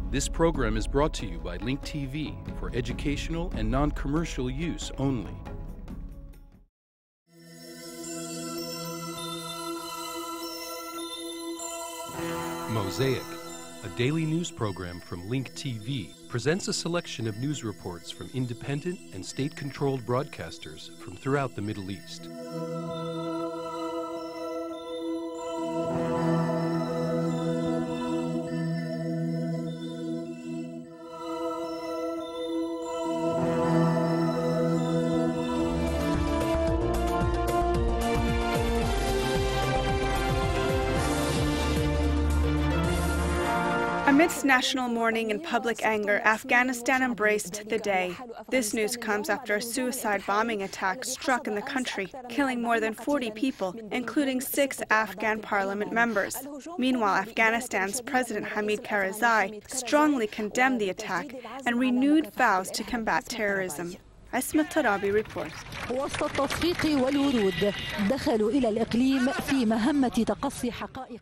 This program is brought to you by Link TV for educational and non-commercial use only. Mosaic, a daily news program from Link TV, presents a selection of news reports from independent and state-controlled broadcasters from throughout the Middle East. Amidst national mourning and public anger, Afghanistan embraced the day. This news comes after a suicide bombing attack struck in the country, killing more than 40 people, including 6 Afghan parliament members. Meanwhile, Afghanistan's President Hamid Karzai strongly condemned the attack and renewed vows to combat terrorism. Asma Tarabi reports.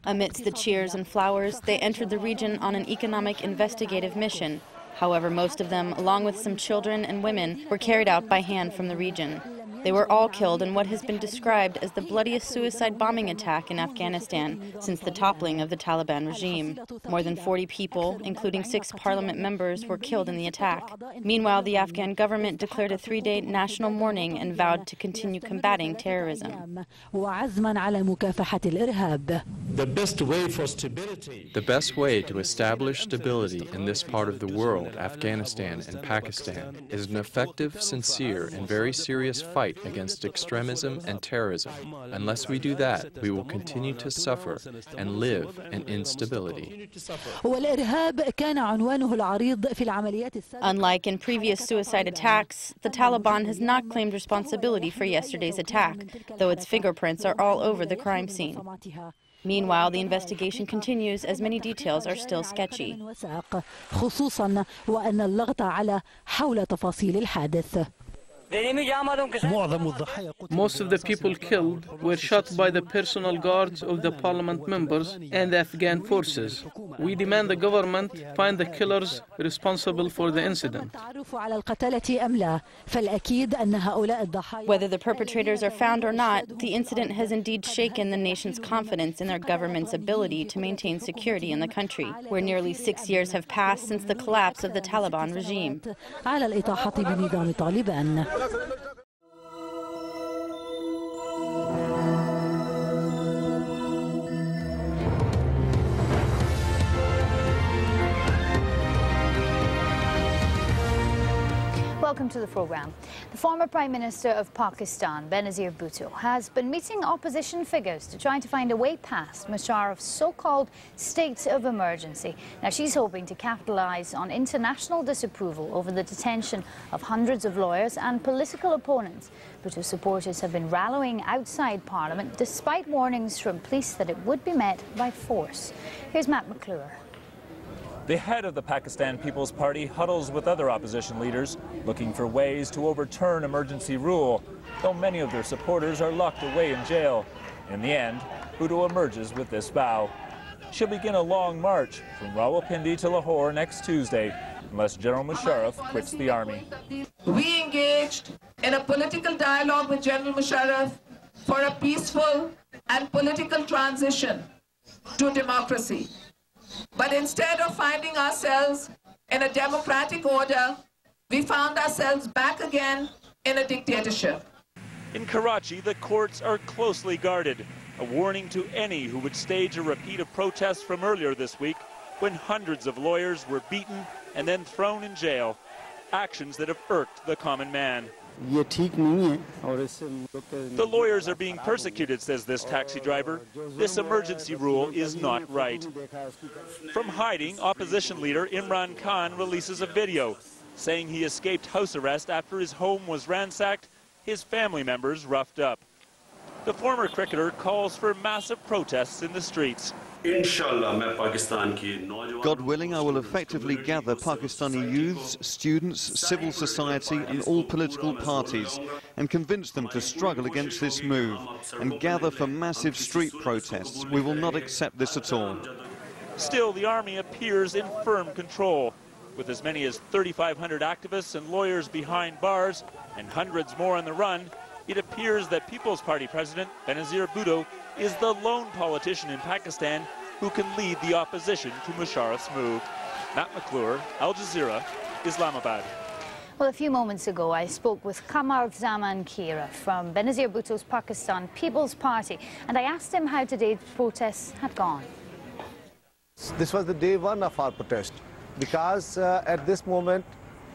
Amidst the cheers and flowers, they entered the region on an economic investigative mission. However, most of them, along with some children and women, were carried out by hand from the region. They were all killed in what has been described as the bloodiest suicide bombing attack in Afghanistan since the toppling of the Taliban regime. More than 40 people, including 6 parliament members, were killed in the attack. Meanwhile, the Afghan government declared a 3-day national mourning and vowed to continue combating terrorism. The best way to establish stability in this part of the world, Afghanistan and Pakistan, is an effective, sincere, and very serious fight against extremism and terrorism. Unless we do that, we will continue to suffer and live in instability. Unlike in previous suicide attacks, the Taliban has not claimed responsibility for yesterday's attack, though its fingerprints are all over the crime scene. Meanwhile, the investigation continues as many details are still sketchy. Most of the people killed were shot by the personal guards of the parliament members and the Afghan forces. We demand the government find the killers responsible for the incident. Whether the perpetrators are found or not, the incident has indeed shaken the nation's confidence in their government's ability to maintain security in the country, where nearly 6 years have passed since the collapse of the Taliban regime. Welcome to the program. The former Prime Minister of Pakistan, Benazir Bhutto, has been meeting opposition figures to try to find a way past Musharraf's so-called state of emergency. Now, she's hoping to capitalize on international disapproval over the detention of hundreds of lawyers and political opponents. Bhutto supporters have been rallying outside Parliament despite warnings from police that it would be met by force. Here's Matt McClure. The head of the Pakistan People's Party huddles with other opposition leaders, looking for ways to overturn emergency rule, though many of their supporters are locked away in jail. In the end, Bhutto emerges with this vow. She'll begin a long march from Rawalpindi to Lahore next Tuesday, unless General Musharraf quits the army. We engaged in a political dialogue with General Musharraf for a peaceful and political transition to democracy. But instead of finding ourselves in a democratic order, we found ourselves back again in a dictatorship. In Karachi, the courts are closely guarded, a warning to any who would stage a repeat of protests from earlier this week when hundreds of lawyers were beaten and then thrown in jail, actions that have irked the common man. The lawyers are being persecuted, says this taxi driver. This emergency rule is not right. From hiding, opposition leader Imran Khan releases a video saying he escaped house arrest after his home was ransacked, his family members roughed up. The former cricketer calls for massive protests in the streets. God willing, I will effectively gather Pakistani youths, students, civil society and all political parties and convince them to struggle against this move and gather for massive street protests. We will not accept this at all. Still, the army appears in firm control. With as many as 3,500 activists and lawyers behind bars and hundreds more on the run, it appears that People's Party President Benazir Bhutto is the lone politician in Pakistan who can lead the opposition to Musharraf's move. Matt McClure, Al Jazeera, Islamabad. Well, a few moments ago, I spoke with Qamar Zaman Kira from Benazir Bhutto's Pakistan People's Party, and I asked him how today's protests had gone. This was the day one of our protest, because at this moment,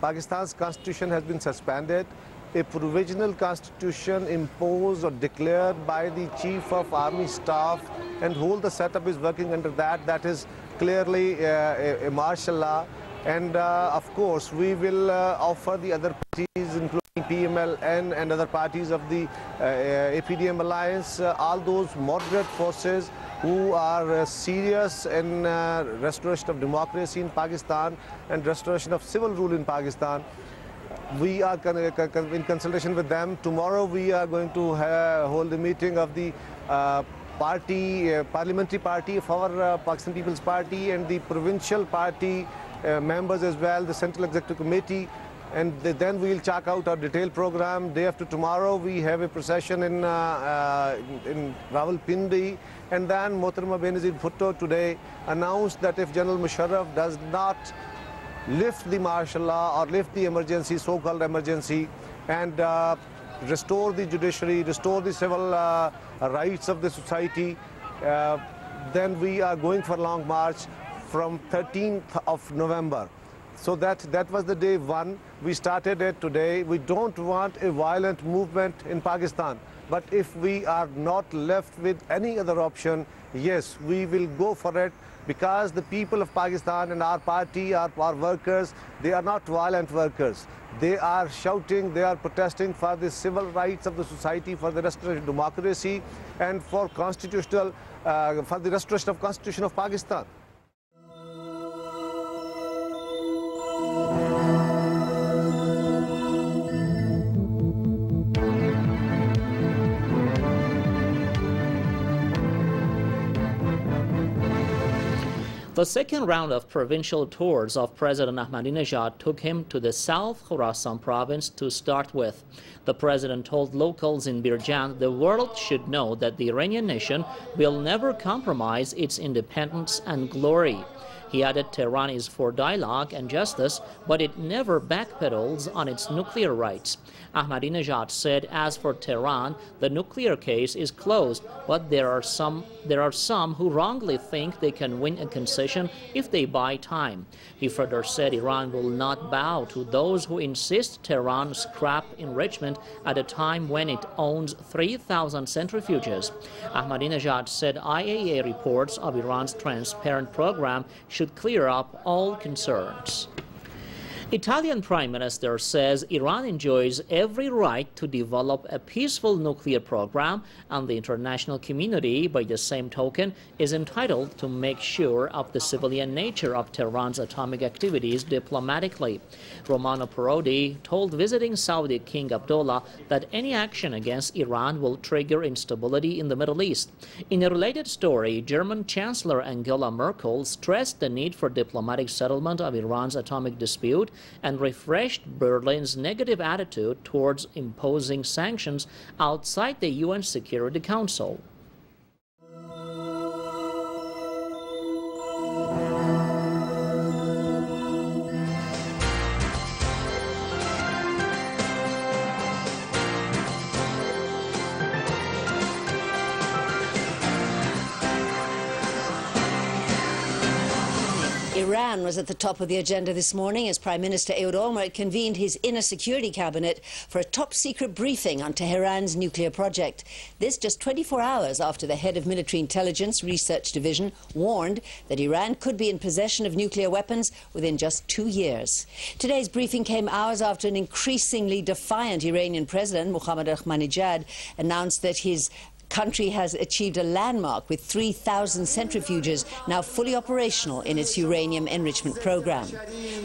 Pakistan's constitution has been suspended. A provisional constitution imposed or declared by the Chief of Army Staff, and whole the setup is working under that. That is clearly a martial law. And of course, we will offer the other parties, including PMLN and other parties of the APDM alliance, all those moderate forces who are serious in restoration of democracy in Pakistan and restoration of civil rule in Pakistan. We are in consultation with them. Tomorrow we are going to hold a meeting of the parliamentary party of our Pakistan People's Party and the provincial party members as well, the Central Executive Committee, and then we will check out our detailed program. Day after tomorrow we have a procession in Rawalpindi, and then Mohtarama Benazir Bhutto today announced that if General Musharraf does not lift the martial law or lift the emergency, so-called emergency, and restore the judiciary, restore the civil rights of the society, then we are going for a long march from 13th of November. So that was the day one. We started it today. We don't want a violent movement in Pakistan. But if we are not left with any other option, yes, we will go for it, because the people of Pakistan and our party, our workers, they are not violent workers. They are shouting, they are protesting for the civil rights of the society, for the restoration of democracy, and for constitutional, for the restoration of Constitution of Pakistan. The second round of provincial tours of President Ahmadinejad took him to the South Khorasan province to start with. The president told locals in Birjan the world should know that the Iranian nation will never compromise its independence and glory. He added Tehran is for dialogue and justice, but it never backpedals on its nuclear rights. Ahmadinejad said, as for Tehran, the nuclear case is closed, but there are some who wrongly think they can win a concession if they buy time. He further said Iran will not bow to those who insist Tehran scrap enrichment at a time when it owns 3,000 centrifuges. Ahmadinejad said IAEA reports of Iran's transparent program should clear up all concerns. Italian Prime Minister says Iran enjoys every right to develop a peaceful nuclear program, and the international community, by the same token, is entitled to make sure of the civilian nature of Tehran's atomic activities diplomatically. Romano Prodi told visiting Saudi King Abdullah that any action against Iran will trigger instability in the Middle East. In a related story, German Chancellor Angela Merkel stressed the need for diplomatic settlement of Iran's atomic dispute and refreshed Berlin's negative attitude towards imposing sanctions outside the UN Security Council. Iran was at the top of the agenda this morning as Prime Minister Ehud Olmert convened his inner security cabinet for a top-secret briefing on Tehran's nuclear project. This just 24 hours after the head of Military Intelligence Research Division warned that Iran could be in possession of nuclear weapons within just 2 years. Today's briefing came hours after an increasingly defiant Iranian president, Mohammad Ahmadinejad, announced that his country has achieved a landmark with 3,000 centrifuges now fully operational in its uranium enrichment program.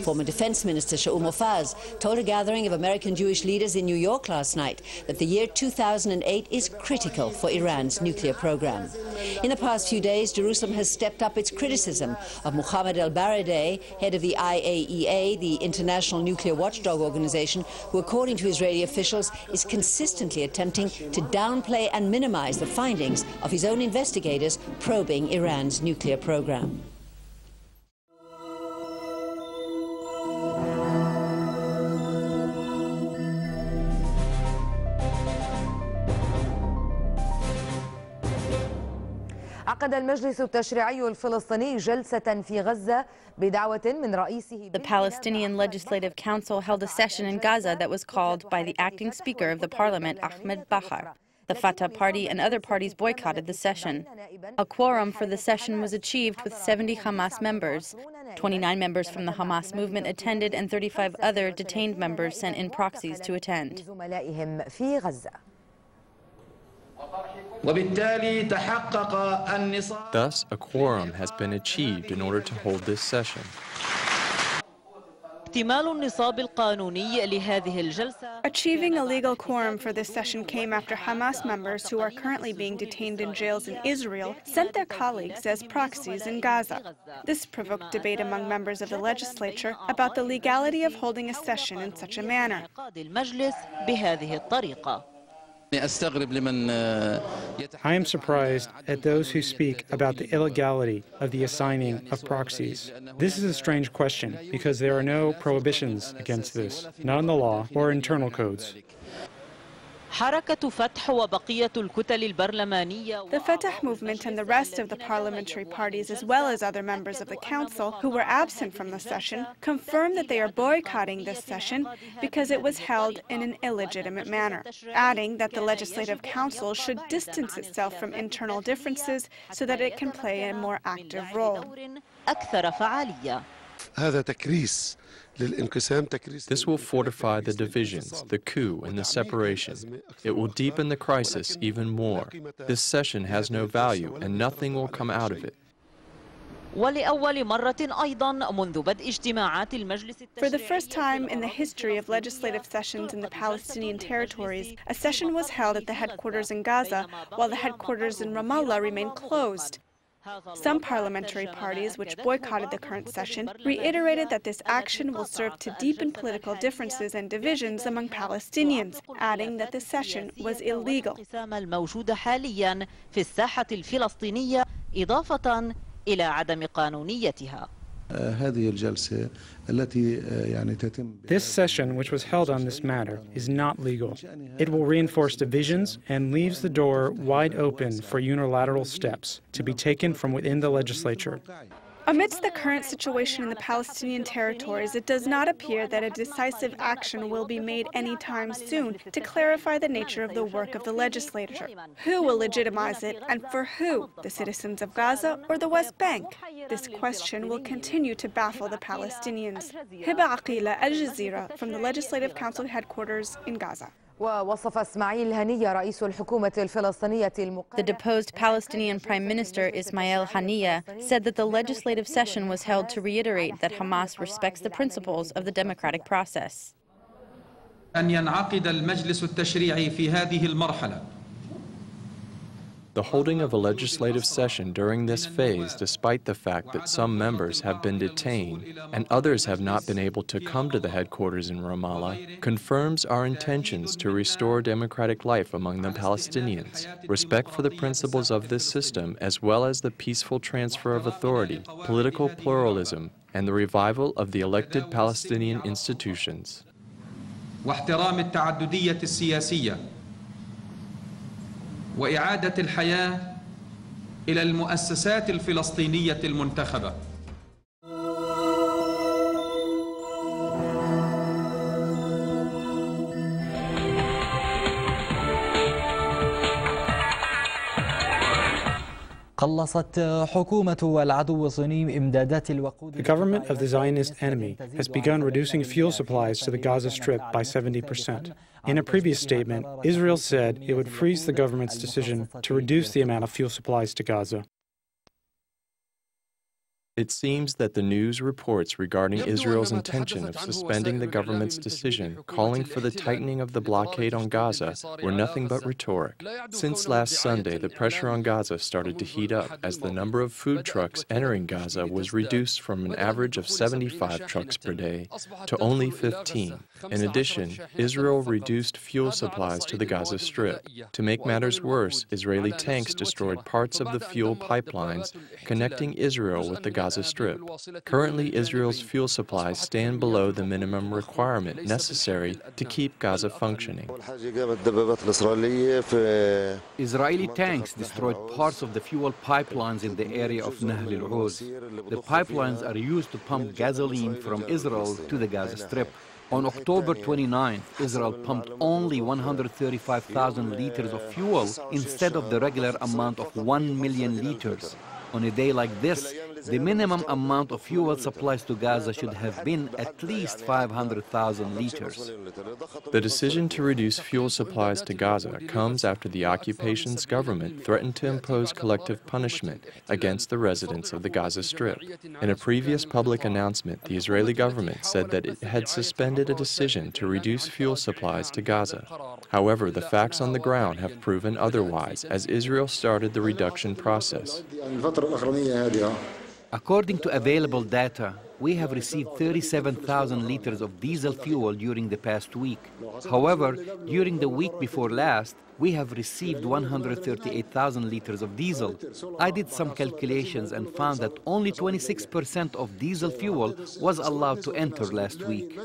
Former Defense Minister Shaul Mofaz told a gathering of American Jewish leaders in New York last night that the year 2008 is critical for Iran's nuclear program. In the past few days, Jerusalem has stepped up its criticism of Mohammed al-Baradei, head of the IAEA, the International Nuclear Watchdog Organization, who, according to Israeli officials, is consistently attempting to downplay and minimize the findings of his own investigators probing Iran's nuclear program. عقد المجلس التشريعي الفلسطيني جلسة في غزة بدعوة من رئيسه. The Palestinian Legislative Council held a session in Gaza that was called by the acting Speaker of the Parliament, Ahmed Bahar. The Fatah party and other parties boycotted the session. A quorum for the session was achieved with 70 Hamas members. 29 members from the Hamas movement attended and 35 other detained members sent in proxies to attend. Thus, a quorum has been achieved in order to hold this session. Achieving a legal quorum for this session came after Hamas members who are currently being detained in jails in Israel sent their colleagues as proxies in Gaza. This provoked debate among members of the legislature about the legality of holding a session in such a manner. I am surprised at those who speak about the illegality of the assigning of proxies. This is a strange question because there are no prohibitions against this, not in the law or internal codes. The Fatah movement and the rest of the parliamentary parties, as well as other members of the council who were absent from the session, confirmed that they are boycotting this session because it was held in an illegitimate manner, adding that the Legislative Council should distance itself from internal differences so that it can play a more active role. This will fortify the divisions, the coup, and the separation. It will deepen the crisis even more. This session has no value, and nothing will come out of it. For the first time in the history of legislative sessions in the Palestinian territories, a session was held at the headquarters in Gaza, while the headquarters in Ramallah remained closed. Some parliamentary parties, which boycotted the current session, reiterated that this action will serve to deepen political differences and divisions among Palestinians, adding that the session was illegal. This session, which was held on this matter, is not legal. It will reinforce divisions and leaves the door wide open for unilateral steps to be taken from within the legislature. Amidst the current situation in the Palestinian territories, it does not appear that a decisive action will be made anytime soon to clarify the nature of the work of the legislature. Who will legitimize it, and for who? The citizens of Gaza or the West Bank? This question will continue to baffle the Palestinians. Hiba Aqila, Al Jazeera, from the Legislative Council headquarters in Gaza. The deposed Palestinian Prime Minister Ismail Haniyeh said that the legislative session was held to reiterate that Hamas respects the principles of the democratic process. The holding of a legislative session during this phase, despite the fact that some members have been detained and others have not been able to come to the headquarters in Ramallah, confirms our intentions to restore democratic life among the Palestinians, respect for the principles of this system, as well as the peaceful transfer of authority, political pluralism, and the revival of the elected Palestinian institutions. وإعادة الحياة إلى المؤسسات الفلسطينية المنتخبة. قلصت حكومة العدو الصهيوني إمدادات الوقود. The government of the Zionist enemy has begun reducing fuel supplies to the Gaza Strip by 70%. In a previous statement, Israel said it would freeze the government's decision to reduce the amount of fuel supplies to Gaza. It seems that the news reports regarding Israel's intention of suspending the government's decision calling for the tightening of the blockade on Gaza were nothing but rhetoric. Since last Sunday, the pressure on Gaza started to heat up as the number of food trucks entering Gaza was reduced from an average of 75 trucks per day to only 15. In addition, Israel reduced fuel supplies to the Gaza Strip. To make matters worse, Israeli tanks destroyed parts of the fuel pipelines connecting Israel with the Gaza Strip. Currently, Israel's fuel supplies stand below the minimum requirement necessary to keep Gaza functioning. Israeli tanks destroyed parts of the fuel pipelines in the area of Nahl al-Oz. The pipelines are used to pump gasoline from Israel to the Gaza Strip. On October 29th, Israel pumped only 135,000 liters of fuel instead of the regular amount of 1 million liters. On a day like this, the minimum amount of fuel supplies to Gaza should have been at least 500,000 liters. The decision to reduce fuel supplies to Gaza comes after the occupation's government threatened to impose collective punishment against the residents of the Gaza Strip. In a previous public announcement, the Israeli government said that it had suspended a decision to reduce fuel supplies to Gaza. However, the facts on the ground have proven otherwise, as Israel started the reduction process. According to available data, we have received 37,000 liters of diesel fuel during the past week. However, during the week before last, we have received 138,000 liters of diesel. I did some calculations and found that only 26% of diesel fuel was allowed to enter last week.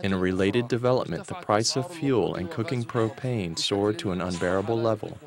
In a related development, the price of fuel and cooking propane soared to an unbearable level.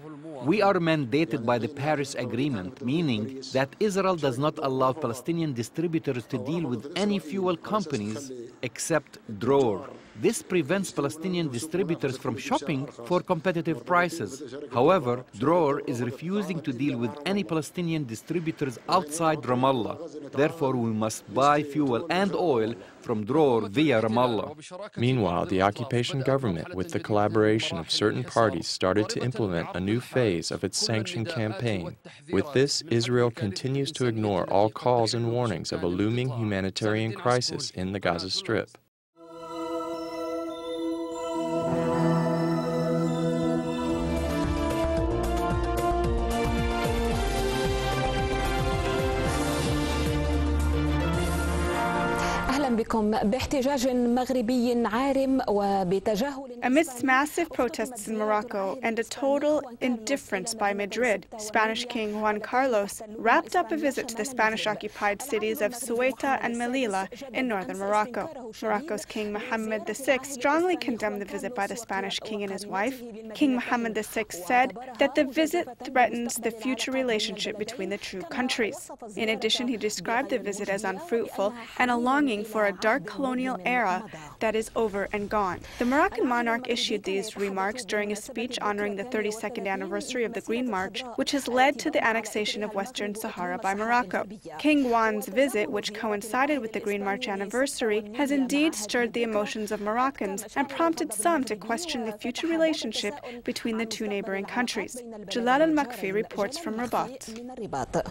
We are mandated by the Paris Agreement, meaning that Israel does not allow Palestinian distributors to deal with any fuel companies except Dror. This prevents Palestinian distributors from shopping for competitive prices. However, Dror is refusing to deal with any Palestinian distributors outside Ramallah. Therefore, we must buy fuel and oil from Dror via Ramallah. Meanwhile, the occupation government, with the collaboration of certain parties, started to implement a new phase of its sanction campaign. With this, Israel continues to ignore all calls and warnings of a looming humanitarian crisis in the Gaza Strip. Amidst massive protests in Morocco and a total indifference by Madrid, Spanish King Juan Carlos wrapped up a visit to the Spanish-occupied cities of Ceuta and Melilla in northern Morocco. Morocco's King Mohammed VI strongly condemned the visit by the Spanish king and his wife. King Mohammed VI said that the visit threatens the future relationship between the two countries. In addition, he described the visit as unfruitful and a longing for a dark colonial era that is over and gone. The Moroccan monarch issued these remarks during a speech honoring the 32nd anniversary of the Green March, which has led to the annexation of Western Sahara by Morocco. King Juan's visit, which coincided with the Green March anniversary, has indeed stirred the emotions of Moroccans and prompted some to question the future relationship between the two neighboring countries. Jalal al-Makfi reports from Rabat.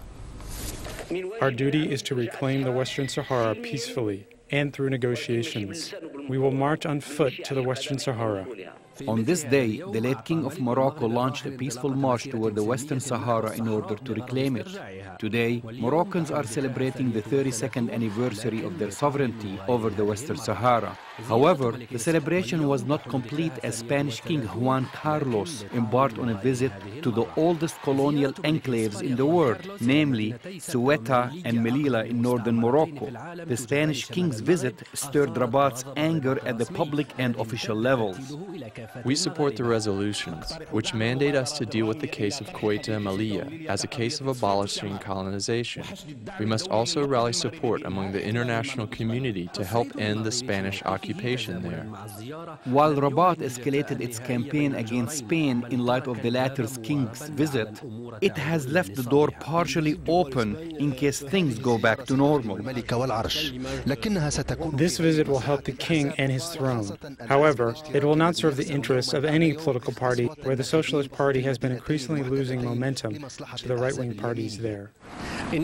Our duty is to reclaim the Western Sahara peacefully and through negotiations. We will march on foot to the Western Sahara. On this day, the late King of Morocco launched a peaceful march toward the Western Sahara in order to reclaim it. Today, Moroccans are celebrating the 32nd anniversary of their sovereignty over the Western Sahara. However, the celebration was not complete as Spanish King Juan Carlos embarked on a visit to the oldest colonial enclaves in the world, namely Ceuta and Melilla in northern Morocco. The Spanish King's visit stirred Rabat's anger at the public and official levels. We support the resolutions, which mandate us to deal with the case of Ceuta and Melilla as a case of abolishing colonization. We must also rally support among the international community to help end the Spanish occupation there. While Rabat escalated its campaign against Spain in light of the latter's king's visit, it has left the door partially open in case things go back to normal. This visit will help the king and his throne. However, it will not serve the interests of any political party, where the Socialist Party has been increasingly losing momentum to the right-wing parties there. It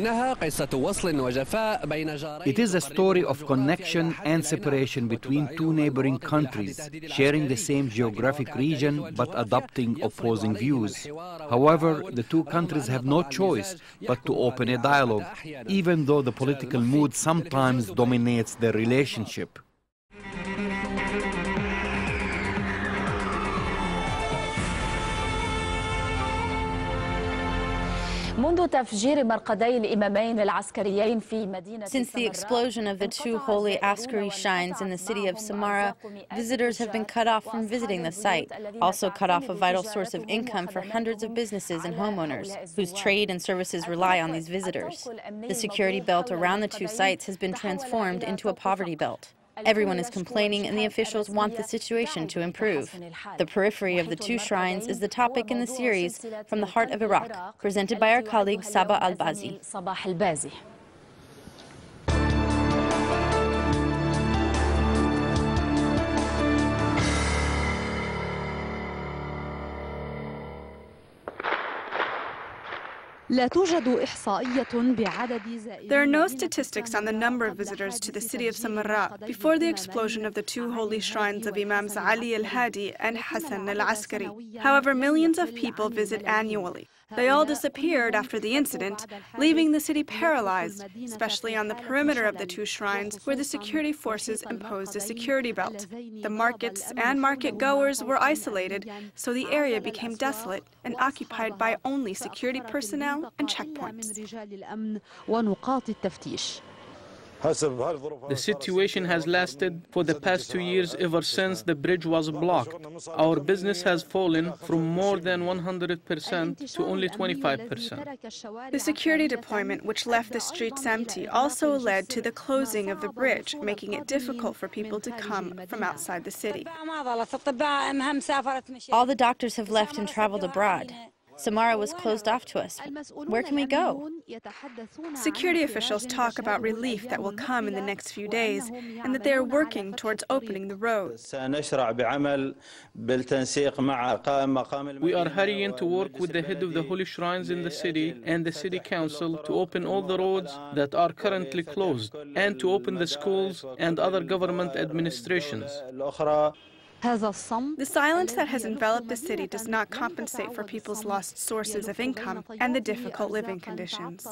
is a story of connection and separation between two neighboring countries, sharing the same geographic region but adopting opposing views. However, the two countries have no choice but to open a dialogue, even though the political mood sometimes dominates their relationship. Since the explosion of the two holy askari shrines in the city of Samara, visitors have been cut off from visiting the site, also cut off a vital source of income for hundreds of businesses and homeowners, whose trade and services rely on these visitors. The security belt around the two sites has been transformed into a poverty belt. Everyone is complaining, and the officials want the situation to improve. The periphery of the two shrines is the topic in the series From the Heart of Iraq, presented by our colleague Saba Al-Bazi. There are no statistics on the number of visitors to the city of Samara before the explosion of the two holy shrines of Imams Ali al-Hadi and Hassan al-Askari. However, millions of people visit annually. They all disappeared after the incident, leaving the city paralyzed, especially on the perimeter of the two shrines where the security forces imposed a security belt. The markets and market-goers were isolated, so the area became desolate and occupied by only security personnel and checkpoints. The situation has lasted for the past 2 years ever since the bridge was blocked. Our business has fallen from more than 100% to only 25%. The security deployment, which left the streets empty, also led to the closing of the bridge, making it difficult for people to come from outside the city. All the doctors have left and traveled abroad. Samara was closed off to us. Where can we go? Security officials talk about relief that will come in the next few days and that they are working towards opening the roads. We are hurrying to work with the head of the holy shrines in the city and the city council to open all the roads that are currently closed and to open the schools and other government administrations. The silence that has enveloped the city does not compensate for people's lost sources of income and the difficult living conditions.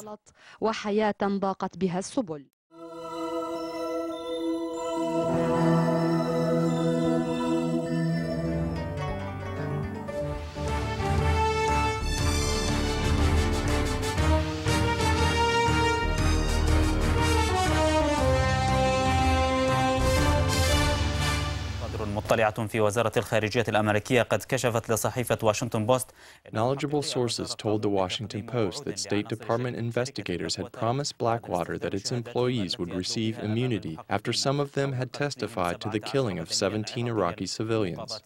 مطلعة في وزارة الخارجية الأمريكية قد كشفت لصحيفة واشنطن بوست. Knowledgeable sources told the Washington Post that State Department investigators had promised Blackwater that its employees would receive immunity after some of them had testified to the killing of 17 Iraqi civilians.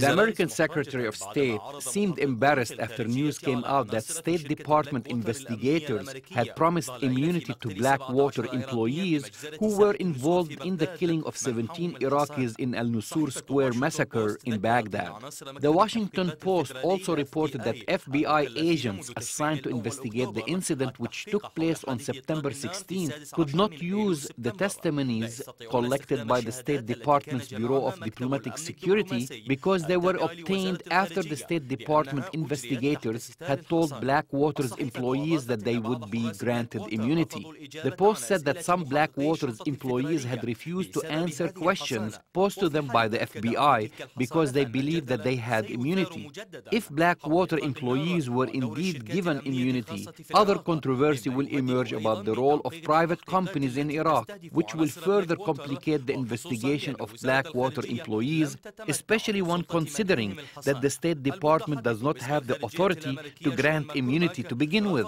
The American Secretary of State seemed embarrassed after news came out that State Department investigators had promised immunity to Blackwater employees who were involved in the killing of 17 Iraqis in Al-Nusur Square massacre in Baghdad. The Washington Post also reported that FBI agents assigned to investigate the incident, which took place on September 16, could not use the testimonies collected by the State Department's Bureau of Diplomatic Security because they were obtained after the State Department investigators had told Blackwater's employees that they would be granted immunity. The Post said that some Blackwater's employees had refused to answer questions posed to them by the FBI because they believed that they had immunity. If Blackwater employees were indeed given immunity, other controversy will emerge about the role of private companies in Iraq, which will further complicate the investigation of Blackwater employees, especially when considering that the State Department does not have the authority to grant immunity to begin with.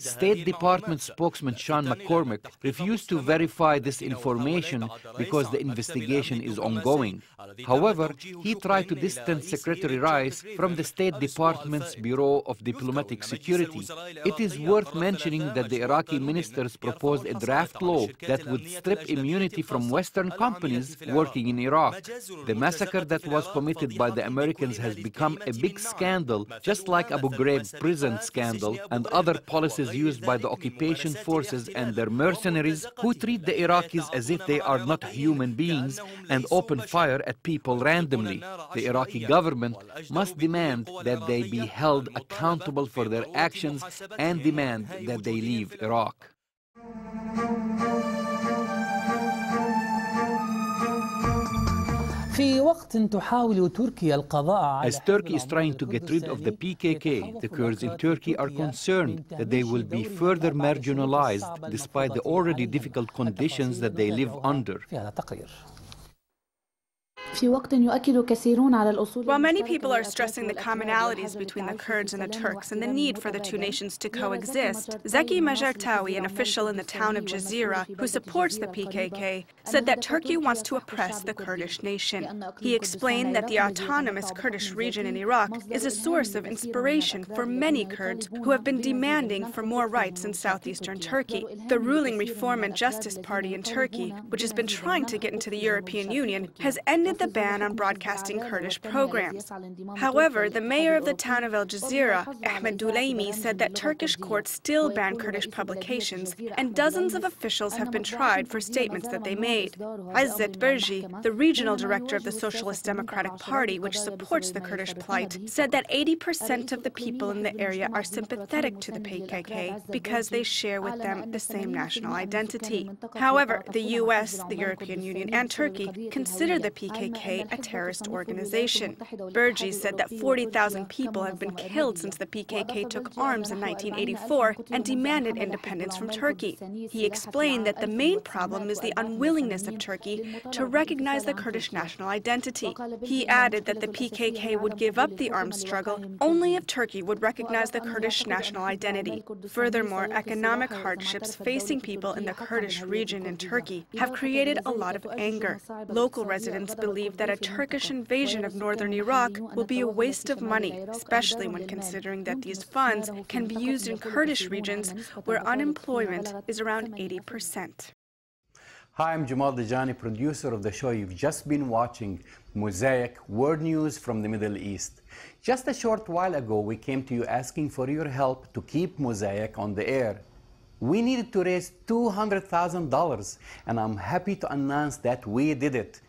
State Department spokesman Sean McCormick refused to verify this information because the investigation is ongoing. However, he tried to distance Secretary Rice from the State Department's Bureau of Diplomatic Security. It is worth mentioning that the Iraqi ministers proposed a draft law that would strip immunity from Western companies working in Iraq. The massacre that was committed by the Americans has become a big scandal, just like Abu Ghraib prison scandal and other policies used by the occupation forces and their mercenaries who treat the Iraqis as if they are not human beings and open fire at people randomly. The Iraqi government must demand that they be held accountable for their actions and demand that they leave Iraq. As Turkey is trying to get rid of the PKK, the Kurds in Turkey are concerned that they will be further marginalized despite the already difficult conditions that they live under. While many people are stressing the commonalities between the Kurds and the Turks and the need for the two nations to coexist, Zeki Majartawi, an official in the town of Jazeera who supports the PKK, said that Turkey wants to oppress the Kurdish nation. He explained that the autonomous Kurdish region in Iraq is a source of inspiration for many Kurds who have been demanding for more rights in southeastern Turkey. The ruling Reform and Justice Party in Turkey, which has been trying to get into the European Union, has ended the ban on broadcasting Kurdish programs. However, the mayor of the town of Al Jazeera, Ahmed Dulaimi, said that Turkish courts still ban Kurdish publications, and dozens of officials have been tried for statements that they made. Izzet Berji, the regional director of the Socialist Democratic Party, which supports the Kurdish plight, said that 80% of the people in the area are sympathetic to the PKK because they share with them the same national identity. However, the US, the European Union, and Turkey consider the PKK a terrorist organization. Berji said that 40,000 people have been killed since the PKK took arms in 1984 and demanded independence from Turkey. He explained that the main problem is the unwillingness of Turkey to recognize the Kurdish national identity. He added that the PKK would give up the armed struggle only if Turkey would recognize the Kurdish national identity. Furthermore, economic hardships facing people in the Kurdish region in Turkey have created a lot of anger. Local residents believe that a Turkish invasion of northern Iraq will be a waste of money, especially when considering that these funds can be used in Kurdish regions where unemployment is around 80%. Hi, I'm Jamal Dajani, producer of the show you've just been watching, Mosaic, World News from the Middle East. Just a short while ago, we came to you asking for your help to keep Mosaic on the air. We needed to raise $200,000, and I'm happy to announce that we did it.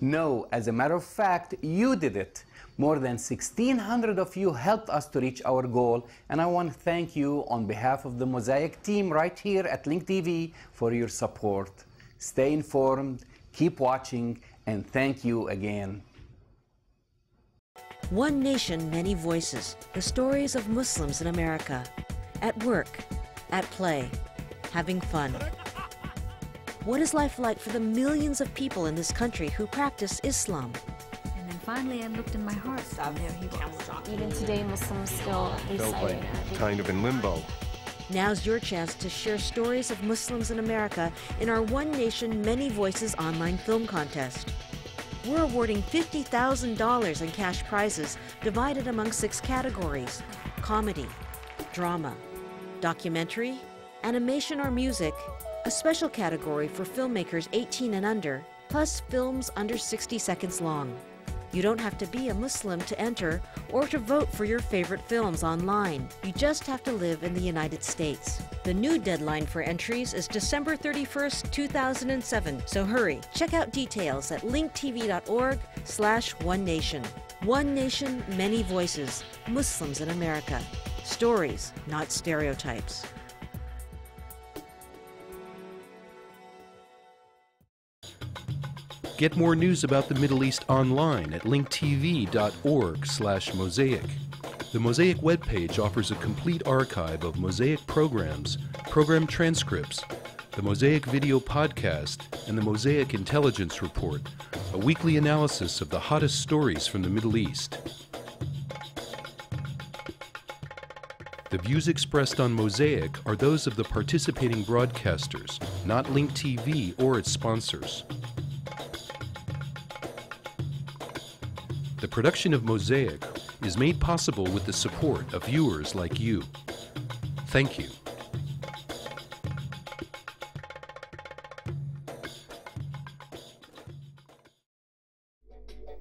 No, as a matter of fact, you did it. More than 1,600 of you helped us to reach our goal, and I want to thank you on behalf of the Mosaic team right here at Link TV for your support. Stay informed, keep watching, and thank you again. One nation, many voices. The stories of Muslims in America. At work, at play, having fun. What is life like for the millions of people in this country who practice Islam? And then finally I looked in my heart, and there he was. Even today, Muslims still reciting kind of in limbo. Now's your chance to share stories of Muslims in America in our One Nation, Many Voices online film contest. We're awarding $50,000 in cash prizes divided among 6 categories: comedy, drama, documentary, animation or music, a special category for filmmakers 18 and under, plus films under 60 seconds long. You don't have to be a Muslim to enter or to vote for your favorite films online. You just have to live in the United States. The new deadline for entries is December 31st, 2007, so hurry. Check out details at linktv.org/onenation. One Nation, Many Voices. Muslims in America. Stories, not stereotypes. Get more news about the Middle East online at linktv.org/mosaic. The Mosaic webpage offers a complete archive of Mosaic programs, program transcripts, the Mosaic video podcast, and the Mosaic Intelligence Report, a weekly analysis of the hottest stories from the Middle East. The views expressed on Mosaic are those of the participating broadcasters, not Link TV or its sponsors. The production of Mosaic is made possible with the support of viewers like you. Thank you.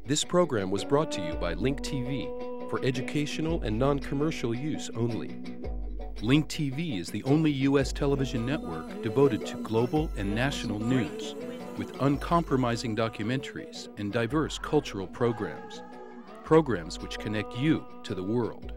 This program was brought to you by Link TV for educational and non-commercial use only. Link TV is the only U.S. television network devoted to global and national news, with uncompromising documentaries and diverse cultural programs. Programs which connect you to the world.